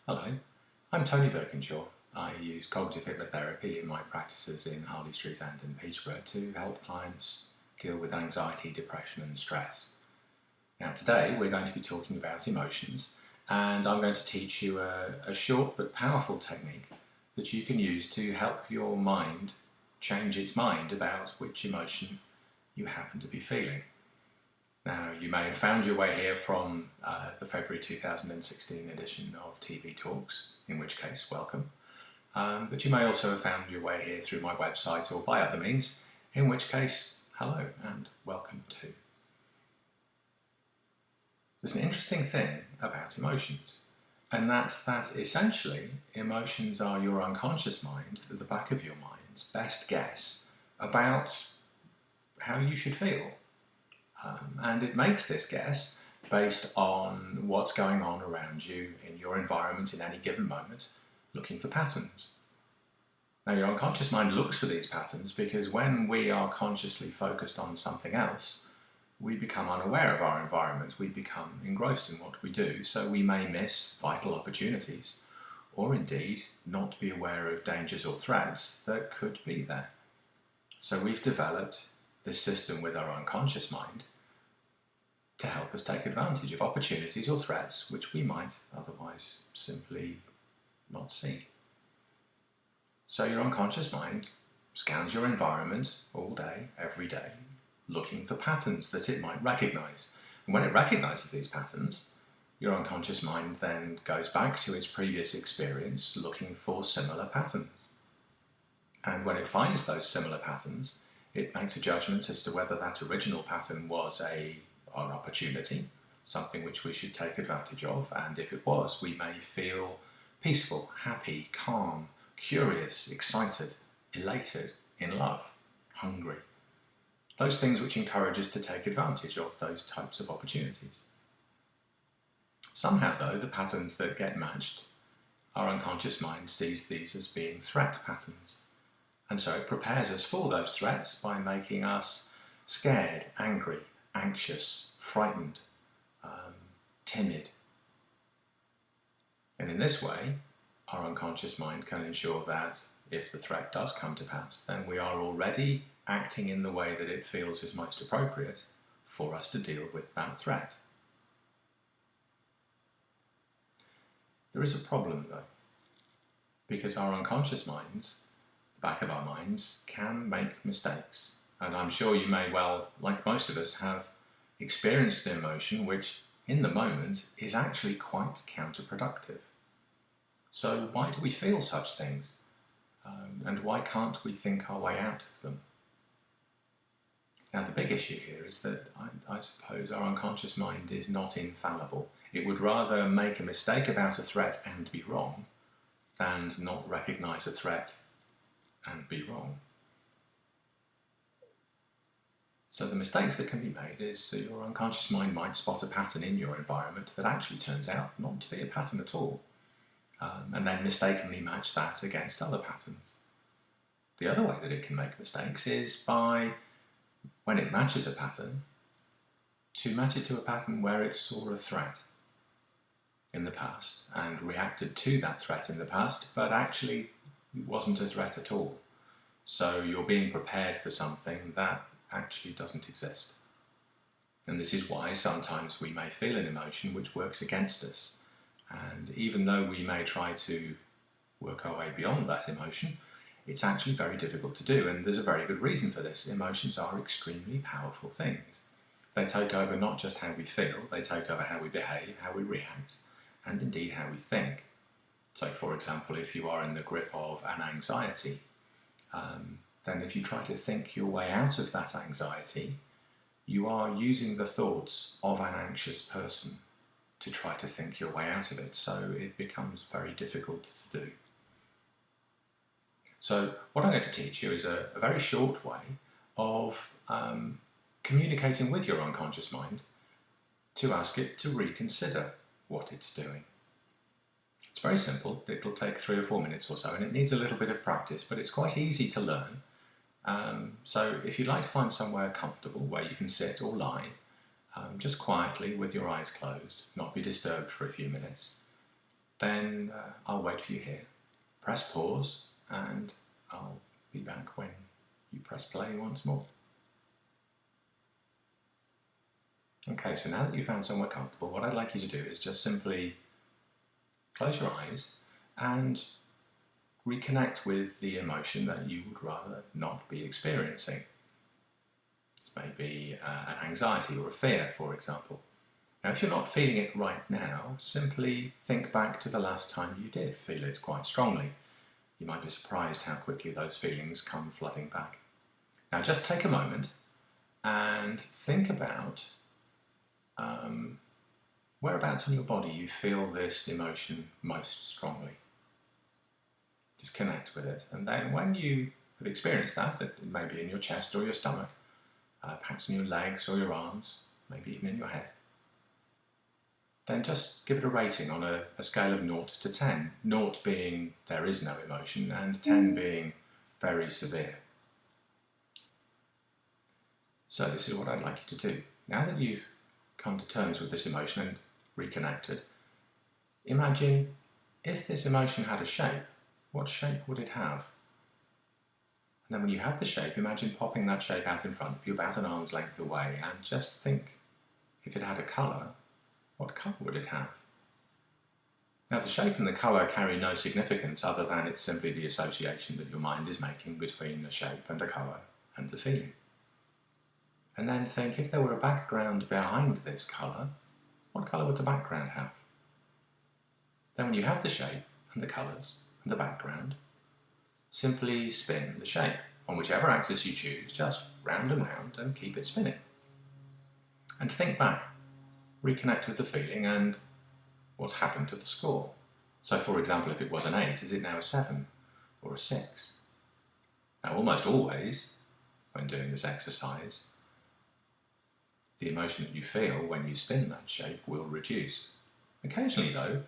Hello, I'm Tony Burkinshaw. I use cognitive hypnotherapy in my practices in Harley Street and in Peterborough to help clients deal with anxiety, depression and stress. Now today we're going to be talking about emotions, and I'm going to teach you a short but powerful technique that you can use to help your mind change its mind about which emotion you happen to be feeling. Now, you may have found your way here from the February 2016 edition of TV Talks, in which case, welcome. But you may also have found your way here through my website or by other means, in which case, hello and welcome too. There's an interesting thing about emotions, and that's that essentially emotions are your unconscious mind, at the back of your mind's best guess about how you should feel. And it makes this guess based on what's going on around you in your environment in any given moment, looking for patterns. Now, your unconscious mind looks for these patterns because when we are consciously focused on something else, we become unaware of our environment, we become engrossed in what we do, so we may miss vital opportunities, or indeed not be aware of dangers or threats that could be there. So we've developed this system with our unconscious mind to help us take advantage of opportunities or threats which we might otherwise simply not see. So your unconscious mind scans your environment all day, every day, looking for patterns that it might recognise. And when it recognises these patterns, your unconscious mind then goes back to its previous experience looking for similar patterns. And when it finds those similar patterns, it makes a judgment as to whether that original pattern was an opportunity, something which we should take advantage of, and if it was, we may feel peaceful, happy, calm, curious, excited, elated, in love, hungry. Those things which encourage us to take advantage of those types of opportunities. Somehow though, the patterns that get matched, our unconscious mind sees these as being threat patterns. And so it prepares us for those threats by making us scared, angry, anxious, frightened, timid. And in this way, our unconscious mind can ensure that if the threat does come to pass, then we are already acting in the way that it feels is most appropriate for us to deal with that threat. There is a problem though, because our unconscious minds, back of our minds, can make mistakes. And I'm sure you may well, like most of us, have experienced an emotion which, in the moment, is actually quite counterproductive. So why do we feel such things? And why can't we think our way out of them? Now, the big issue here is that I suppose our unconscious mind is not infallible. It would rather make a mistake about a threat and be wrong than not recognise a threat and be wrong. So the mistakes that can be made is that your unconscious mind might spot a pattern in your environment that actually turns out not to be a pattern at all, and then mistakenly match that against other patterns. The other way that it can make mistakes is by, when it matches a pattern, to match it to a pattern where it saw a threat in the past and reacted to that threat in the past, but actually wasn't a threat at all. So you're being prepared for something that actually doesn't exist. And this is why sometimes we may feel an emotion which works against us. And even though we may try to work our way beyond that emotion, it's actually very difficult to do. And there's a very good reason for this. Emotions are extremely powerful things. They take over not just how we feel, they take over how we behave, how we react, and indeed how we think. So for example, if you are in the grip of an anxiety, then if you try to think your way out of that anxiety, you are using the thoughts of an anxious person to try to think your way out of it. So it becomes very difficult to do. So what I'm going to teach you is a very short way of communicating with your unconscious mind to ask it to reconsider what it's doing. It's very simple. It'll take 3 or 4 minutes or so, and it needs a little bit of practice, but it's quite easy to learn. So if you'd like to find somewhere comfortable where you can sit or lie, just quietly with your eyes closed, not be disturbed for a few minutes, then I'll wait for you here. Press pause and I'll be back when you press play once more. Okay, so now that you've found somewhere comfortable, what I'd like you to do is just simply close your eyes and reconnect with the emotion that you would rather not be experiencing. This may be an anxiety or a fear, for example. Now, if you're not feeling it right now, simply think back to the last time you did feel it quite strongly. You might be surprised how quickly those feelings come flooding back. Now, just take a moment and think about whereabouts in your body you feel this emotion most strongly. Just connect with it. And then when you have experienced that, it may be in your chest or your stomach, perhaps in your legs or your arms, maybe even in your head, then just give it a rating on a scale of 0 to 10. 0 being there is no emotion and 10 being very severe. So this is what I'd like you to do. Now that you've come to terms with this emotion and reconnected, imagine if this emotion had a shape, what shape would it have? And then when you have the shape, imagine popping that shape out in front of you about an arm's length away and just think, if it had a colour, what colour would it have? Now the shape and the colour carry no significance other than it's simply the association that your mind is making between a shape and a colour and the feeling. And then think, if there were a background behind this colour, what colour would the background have? Then when you have the shape and the colours and the background, simply spin the shape on whichever axis you choose, just round and keep it spinning. And think back, reconnect with the feeling and what's happened to the score. So for example, if it was an 8, is it now a 7 or a 6? Now almost always, when doing this exercise, the emotion that you feel when you spin that shape will reduce. Occasionally though,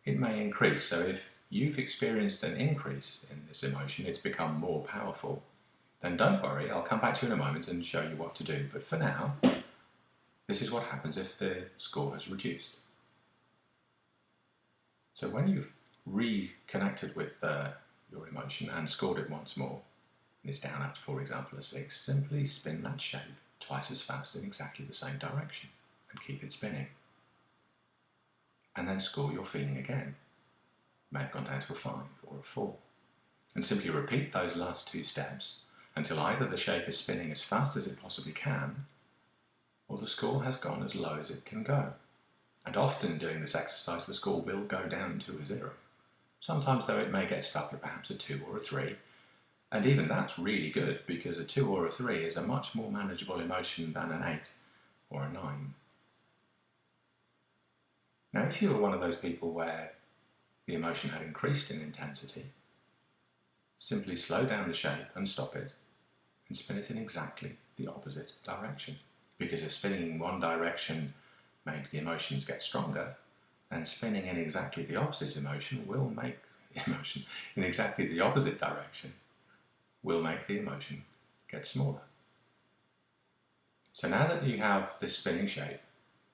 it may increase, so if you've experienced an increase in this emotion, it's become more powerful, then don't worry, I'll come back to you in a moment and show you what to do. But for now, this is what happens if the score has reduced. So when you've reconnected with your emotion and scored it once more, and it's down after, for example, a 6, simply spin that shape twice as fast in exactly the same direction and keep it spinning. And then score your feeling again. It may have gone down to a 5 or a 4. And simply repeat those last 2 steps until either the shape is spinning as fast as it possibly can, or the score has gone as low as it can go. And often doing this exercise, the score will go down to a 0. Sometimes though it may get stuck at perhaps a 2 or a 3, and even that's really good because a 2 or a 3 is a much more manageable emotion than an 8 or a 9. Now if you were one of those people where the emotion had increased in intensity, simply slow down the shape and stop it and spin it in exactly the opposite direction. Because if spinning in one direction made the emotions get stronger, then spinning in exactly the opposite emotion will make the emotion in exactly the opposite direction will make the emotion get smaller. So now that you have this spinning shape,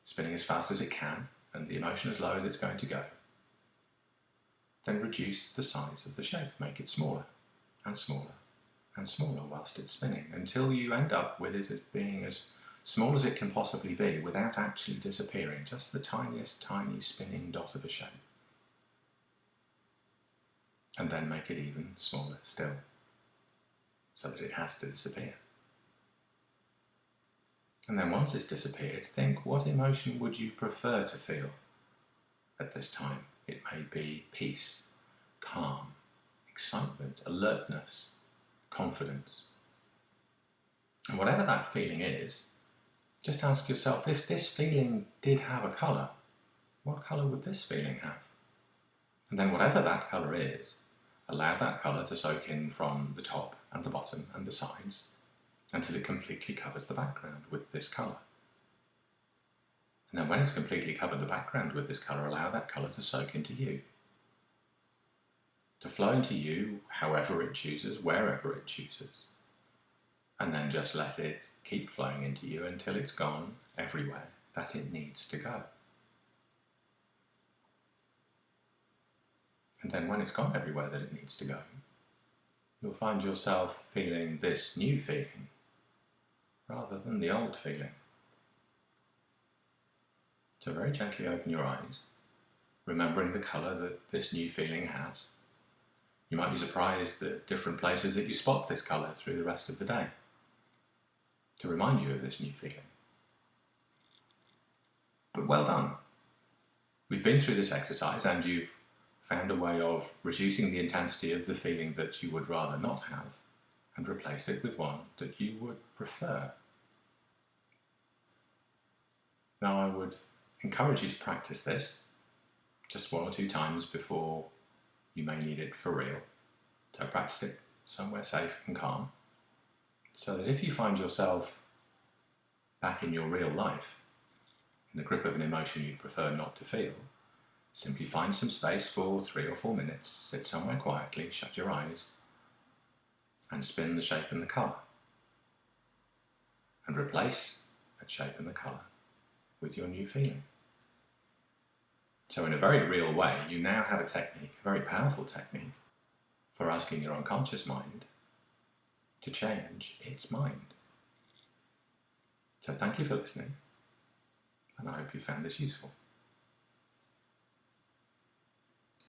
spinning as fast as it can, and the emotion as low as it's going to go, then reduce the size of the shape, make it smaller and smaller and smaller whilst it's spinning, until you end up with it as being as small as it can possibly be without actually disappearing, just the tiniest tiny spinning dot of a shape. And then make it even smaller still, so that it has to disappear. And then once it's disappeared, think, what emotion would you prefer to feel at this time? It may be peace, calm, excitement, alertness, confidence. And whatever that feeling is, just ask yourself, if this feeling did have a colour, what colour would this feeling have? And then whatever that colour is, allow that colour to soak in from the top and the bottom and the sides until it completely covers the background with this colour. And then when it's completely covered the background with this colour, allow that colour to soak into you. To flow into you however it chooses, wherever it chooses. And then just let it keep flowing into you until it's gone everywhere that it needs to go. And then when it's gone everywhere that it needs to go, you'll find yourself feeling this new feeling rather than the old feeling. So very gently open your eyes, remembering the colour that this new feeling has. You might be surprised at different places that you spot this colour through the rest of the day to remind you of this new feeling. But well done. We've been through this exercise and you've found a way of reducing the intensity of the feeling that you would rather not have and replace it with one that you would prefer. Now I would encourage you to practice this just 1 or 2 times before you may need it for real. So practice it somewhere safe and calm, so that if you find yourself back in your real life, in the grip of an emotion you'd prefer not to feel, simply find some space for 3 or 4 minutes, sit somewhere quietly, shut your eyes, and spin the shape and the colour. And replace that shape and the colour with your new feeling. So in a very real way, you now have a technique, a very powerful technique, for asking your unconscious mind to change its mind. So thank you for listening, and I hope you found this useful.